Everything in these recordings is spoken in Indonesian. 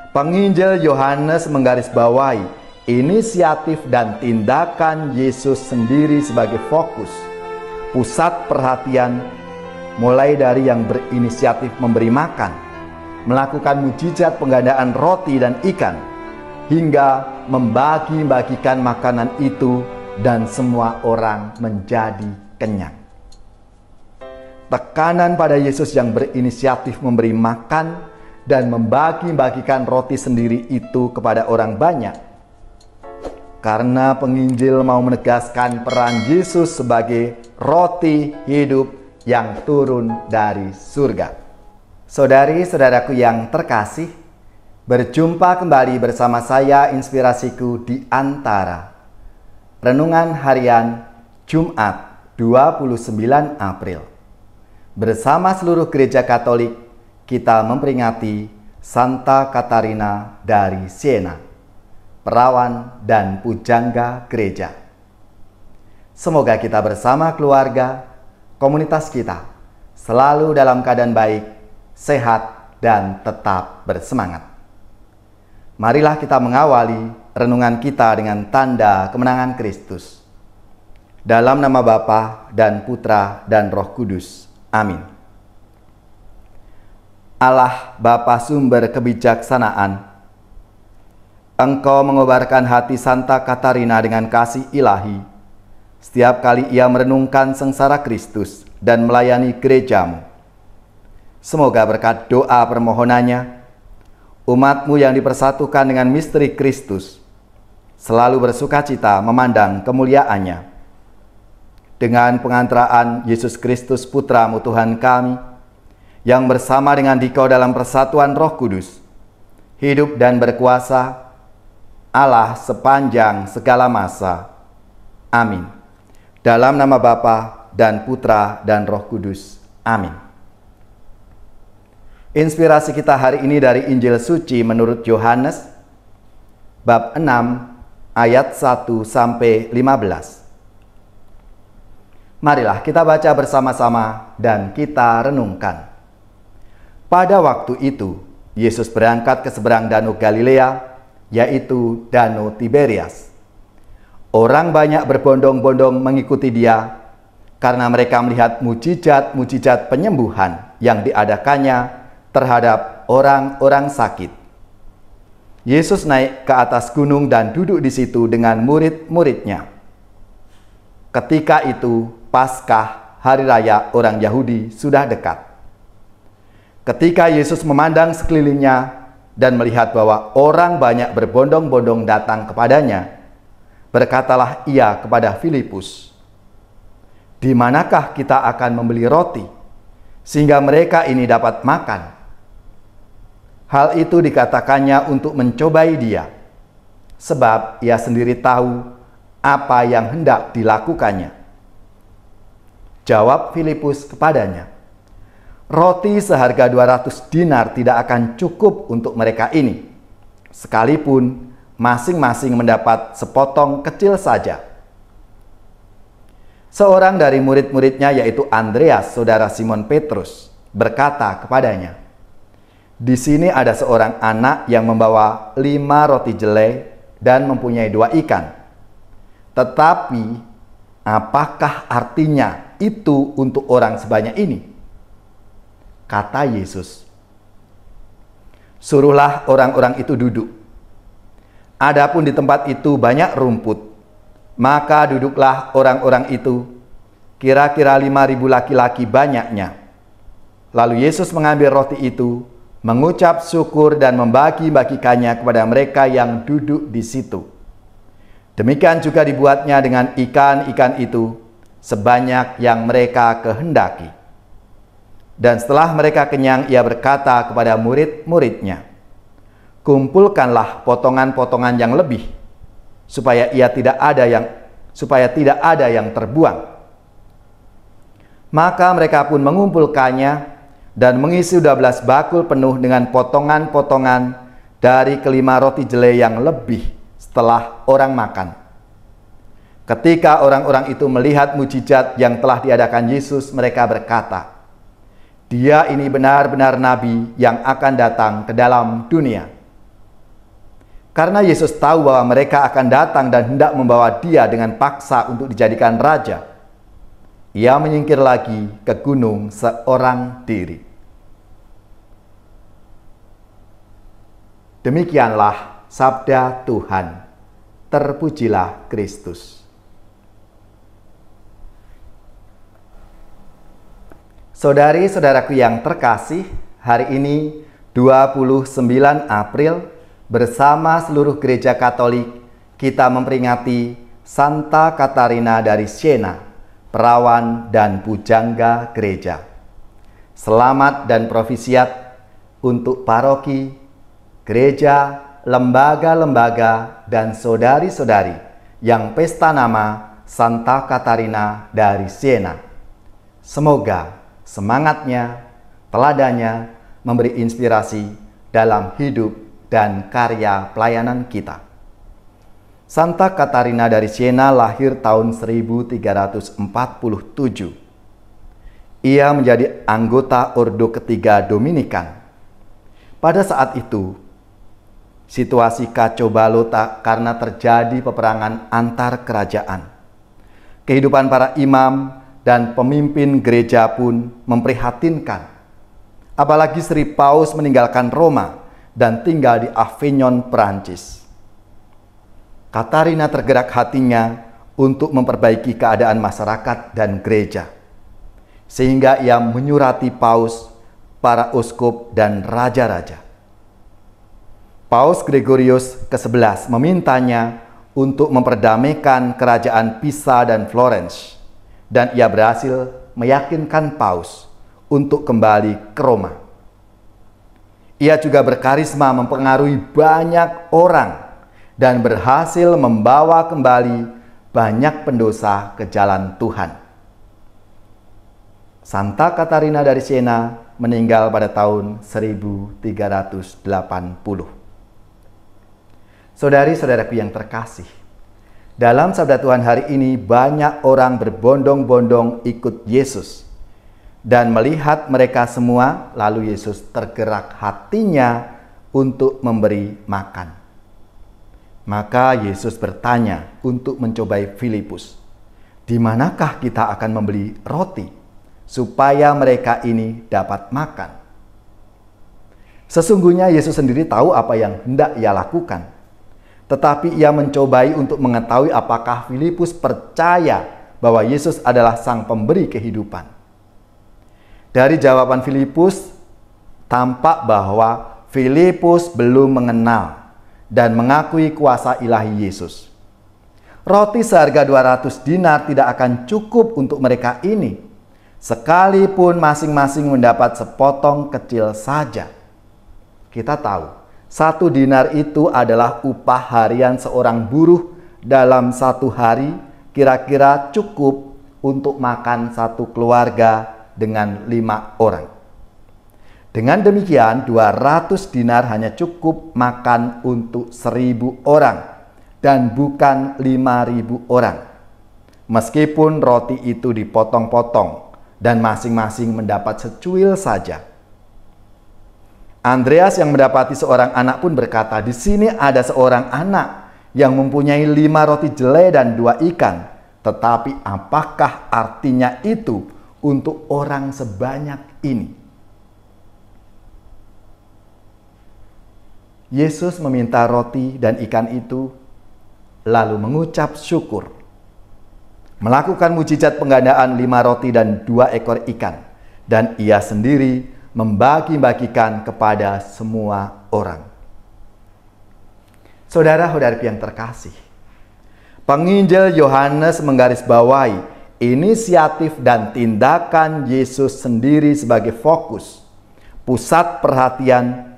Penginjil Yohanes menggarisbawahi inisiatif dan tindakan Yesus sendiri sebagai fokus, pusat perhatian, mulai dari yang berinisiatif memberi makan, melakukan mujizat penggandaan roti dan ikan, hingga membagi-bagikan makanan itu dan semua orang menjadi kenyang. Tekanan pada Yesus yang berinisiatif memberi makan dan membagi-bagikan roti sendiri itu kepada orang banyak, karena penginjil mau menegaskan peran Yesus sebagai roti hidup yang turun dari surga. Saudari-saudaraku yang terkasih, berjumpa kembali bersama saya Inspirasiku di Antara. Renungan Harian Jumat 29 April. Bersama seluruh gereja Katolik, kita memperingati Santa Katarina dari Siena, perawan dan pujangga gereja. Semoga kita bersama keluarga, komunitas kita, selalu dalam keadaan baik, sehat, dan tetap bersemangat. Marilah kita mengawali renungan kita dengan tanda kemenangan Kristus. Dalam nama Bapa dan Putra dan Roh Kudus. Amin. Allah Bapa sumber kebijaksanaan, Engkau mengobarkan hati Santa Katarina dengan kasih ilahi setiap kali ia merenungkan sengsara Kristus dan melayani gerejamu. Semoga berkat doa permohonannya, umatmu yang dipersatukan dengan misteri Kristus selalu bersukacita memandang kemuliaannya. Dengan pengantaraan Yesus Kristus Putramu Tuhan kami, yang bersama dengan Dikau dalam persatuan Roh Kudus, hidup dan berkuasa, Allah sepanjang segala masa. Amin. Dalam nama Bapa dan Putra dan Roh Kudus. Amin. Inspirasi kita hari ini dari Injil Suci menurut Yohanes, bab 6, ayat 1 sampai 15. Marilah kita baca bersama-sama dan kita renungkan. Pada waktu itu, Yesus berangkat ke seberang Danau Galilea, yaitu Danau Tiberias. Orang banyak berbondong-bondong mengikuti dia, karena mereka melihat mujizat-mujizat penyembuhan yang diadakannya terhadap orang-orang sakit. Yesus naik ke atas gunung dan duduk di situ dengan murid-muridnya. Ketika itu, Paskah, hari raya orang Yahudi, sudah dekat. Ketika Yesus memandang sekelilingnya dan melihat bahwa orang banyak berbondong-bondong datang kepadanya, berkatalah ia kepada Filipus, "Di manakah kita akan membeli roti, sehingga mereka ini dapat makan?" Hal itu dikatakannya untuk mencobai dia, sebab ia sendiri tahu apa yang hendak dilakukannya. Jawab Filipus kepadanya, "Roti seharga 200 dinar tidak akan cukup untuk mereka ini, sekalipun masing-masing mendapat sepotong kecil saja." Seorang dari murid-muridnya, yaitu Andreas, saudara Simon Petrus, berkata kepadanya, "Di sini ada seorang anak yang membawa 5 roti jelai dan mempunyai 2 ikan. Tetapi apakah artinya itu untuk orang sebanyak ini?" Kata Yesus, "Suruhlah orang-orang itu duduk." Adapun di tempat itu banyak rumput, maka duduklah orang-orang itu, kira-kira 5.000 laki-laki banyaknya. Lalu Yesus mengambil roti itu, mengucap syukur dan membagi-bagikannya kepada mereka yang duduk di situ. Demikian juga dibuatnya dengan ikan-ikan itu, sebanyak yang mereka kehendaki. Dan setelah mereka kenyang, ia berkata kepada murid-muridnya, "Kumpulkanlah potongan-potongan yang lebih, supaya tidak ada yang terbuang." Maka mereka pun mengumpulkannya dan mengisi 12 bakul penuh dengan potongan-potongan dari kelima roti jelai yang lebih setelah orang makan. Ketika orang-orang itu melihat mujizat yang telah diadakan Yesus, mereka berkata, "Dia ini benar-benar nabi yang akan datang ke dalam dunia." Karena Yesus tahu bahwa mereka akan datang dan hendak membawa dia dengan paksa untuk dijadikan raja, ia menyingkir lagi ke gunung seorang diri. Demikianlah sabda Tuhan. Terpujilah Kristus. Saudari-saudaraku yang terkasih, hari ini 29 April bersama seluruh gereja Katolik kita memperingati Santa Katarina dari Siena, perawan dan pujangga gereja. Selamat dan profisiat untuk paroki, gereja, lembaga-lembaga, dan saudari-saudari yang pesta nama Santa Katarina dari Siena. Semoga semangatnya, teladannya memberi inspirasi dalam hidup dan karya pelayanan kita. Santa Katarina dari Siena lahir tahun 1347. Ia menjadi anggota Ordo ketiga Dominikan. Pada saat itu, situasi kacau balau karena terjadi peperangan antar kerajaan. Kehidupan para imam dan pemimpin gereja pun memprihatinkan. Apalagi Sri Paus meninggalkan Roma dan tinggal di Avignon, Prancis. Katarina tergerak hatinya untuk memperbaiki keadaan masyarakat dan gereja, sehingga ia menyurati Paus, para uskup, dan raja-raja. Paus Gregorius ke-11 memintanya untuk memperdamaikan kerajaan Pisa dan Florence, dan ia berhasil meyakinkan Paus untuk kembali ke Roma. Ia juga berkarisma mempengaruhi banyak orang dan berhasil membawa kembali banyak pendosa ke jalan Tuhan. Santa Katarina dari Siena meninggal pada tahun 1380. Saudari-saudaraku yang terkasih, dalam sabda Tuhan hari ini banyak orang berbondong-bondong ikut Yesus. Dan melihat mereka semua, lalu Yesus tergerak hatinya untuk memberi makan. Maka Yesus bertanya untuk mencobai Filipus, "Di manakah kita akan membeli roti supaya mereka ini dapat makan?" Sesungguhnya Yesus sendiri tahu apa yang hendak ia lakukan. Tetapi ia mencobai untuk mengetahui apakah Filipus percaya bahwa Yesus adalah sang pemberi kehidupan. Dari jawaban Filipus, tampak bahwa Filipus belum mengenal dan mengakui kuasa ilahi Yesus. Roti seharga 200 dinar tidak akan cukup untuk mereka ini, sekalipun masing-masing mendapat sepotong kecil saja. Kita tahu, 1 dinar itu adalah upah harian seorang buruh dalam satu hari, kira-kira cukup untuk makan satu keluarga dengan 5 orang. Dengan demikian, 200 dinar hanya cukup makan untuk 1.000 orang dan bukan 5.000 orang. Meskipun roti itu dipotong-potong dan masing-masing mendapat secuil saja. Andreas yang mendapati seorang anak pun berkata, "Di sini ada seorang anak yang mempunyai 5 roti jelai dan 2 ikan. Tetapi apakah artinya itu untuk orang sebanyak ini?" Yesus meminta roti dan ikan itu, lalu mengucap syukur. Melakukan mujizat penggandaan 5 roti dan 2 ekor ikan. Dan ia sendiri membagi-bagikan kepada semua orang. Saudara-saudari yang terkasih, penginjil Yohanes menggarisbawahi inisiatif dan tindakan Yesus sendiri sebagai fokus, pusat perhatian,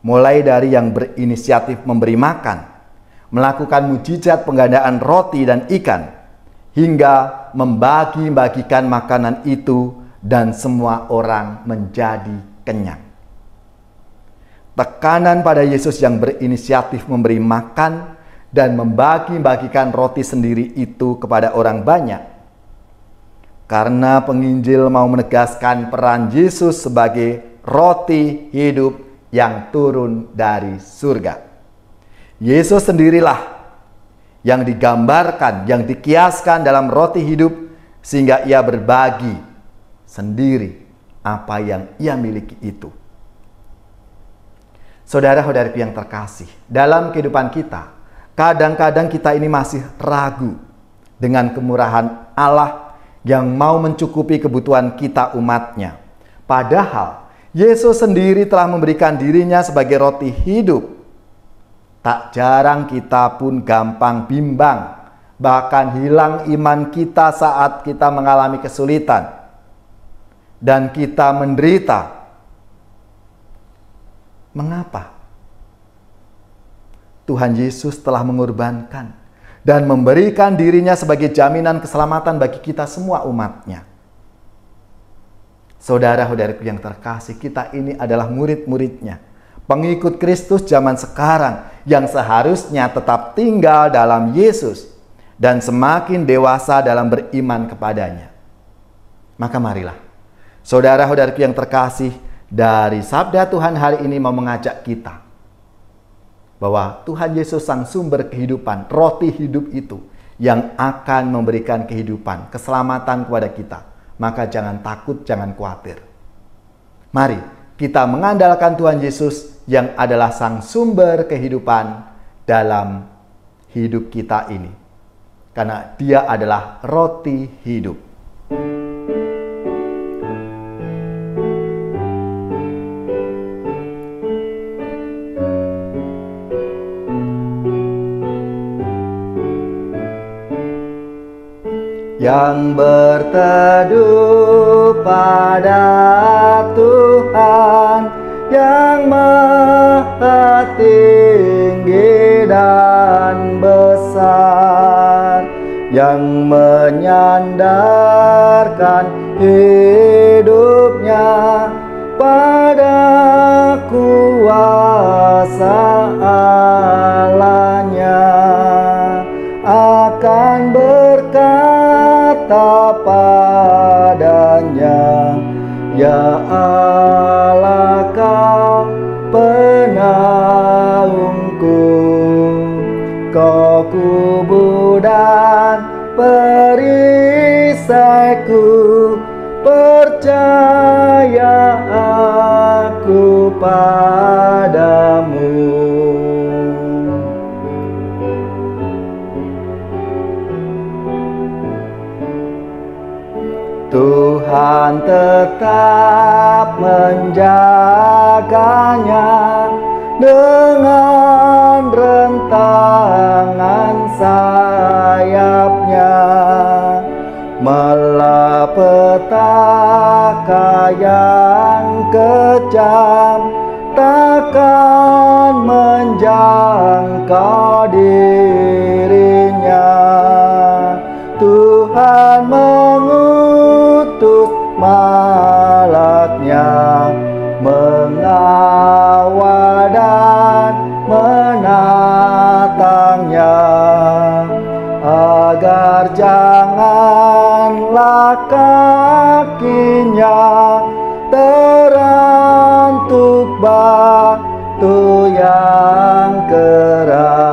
mulai dari yang berinisiatif memberi makan, melakukan mujizat penggandaan roti dan ikan, hingga membagi-bagikan makanan itu dan semua orang menjadi kenyang. Tekanan pada Yesus yang berinisiatif memberi makan dan membagi-bagikan roti sendiri itu kepada orang banyak. Karena penginjil mau menegaskan peran Yesus sebagai roti hidup yang turun dari surga. Yesus sendirilah yang digambarkan, yang dikiaskan dalam roti hidup, sehingga ia berbagi sendiri apa yang ia miliki itu. Saudara-saudariku yang terkasih, dalam kehidupan kita, kadang-kadang kita ini masih ragu dengan kemurahan Allah yang mau mencukupi kebutuhan kita umatnya. Padahal Yesus sendiri telah memberikan dirinya sebagai roti hidup. Tak jarang kita pun gampang bimbang, bahkan hilang iman kita saat kita mengalami kesulitan dan kita menderita. Mengapa? Tuhan Yesus telah mengorbankan dan memberikan dirinya sebagai jaminan keselamatan bagi kita semua umatnya. Saudara-saudariku yang terkasih, kita ini adalah murid-muridnya, pengikut Kristus zaman sekarang yang seharusnya tetap tinggal dalam Yesus dan semakin dewasa dalam beriman kepadanya. Maka marilah, saudara-saudariku yang terkasih, dari sabda Tuhan hari ini mau mengajak kita bahwa Tuhan Yesus sang sumber kehidupan, roti hidup itu yang akan memberikan kehidupan, keselamatan kepada kita. Maka jangan takut, jangan khawatir. Mari kita mengandalkan Tuhan Yesus yang adalah sang sumber kehidupan dalam hidup kita ini. Karena Dia adalah roti hidup. Yang berteduh pada Tuhan, yang maha tinggi dan besar, yang menyandarkan hidupnya pada kuasa Allahnya, akan berkata padanya, ya Allah, Kau penaungku, Kau kubu dan perisaiku, percaya aku padamu. Tuhan tetap menjaganya dengan rentangan sayapnya, malapetaka yang kejam takkan menjangkau dirinya. Tuhan mengutus malaknya mengawal dan menatangnya, agar janganlah kakinya terantuk batu yang keras.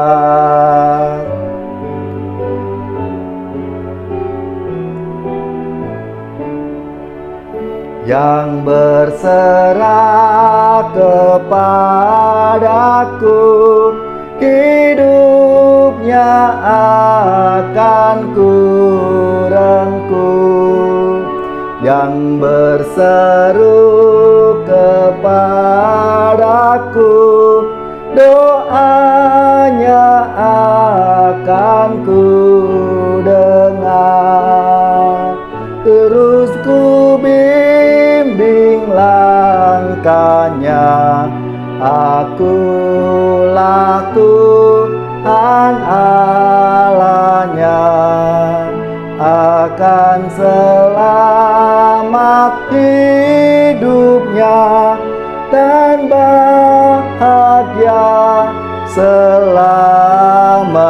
Yang berserah kepadaku, hidupnya akan kurengkuh. Yang berseru kepadaku, doanya akan kudengar. Terus ku bimbing langkahnya, akulah Tuhan Allahnya, akan selamat hidupnya dan bahagia selamanya.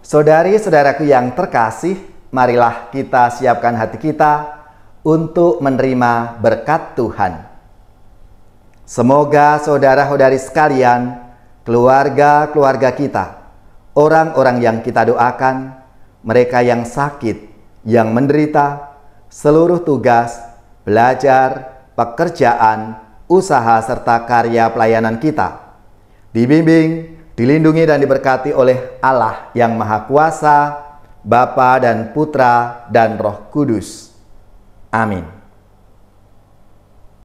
Saudari-saudaraku yang terkasih, marilah kita siapkan hati kita untuk menerima berkat Tuhan. Semoga saudara-saudari sekalian, keluarga-keluarga kita, orang-orang yang kita doakan, mereka yang sakit, yang menderita, seluruh tugas, belajar, pekerjaan, usaha serta karya pelayanan kita, dibimbing, dilindungi dan diberkati oleh Allah yang Maha Kuasa, Bapa dan Putra dan Roh Kudus. Amin.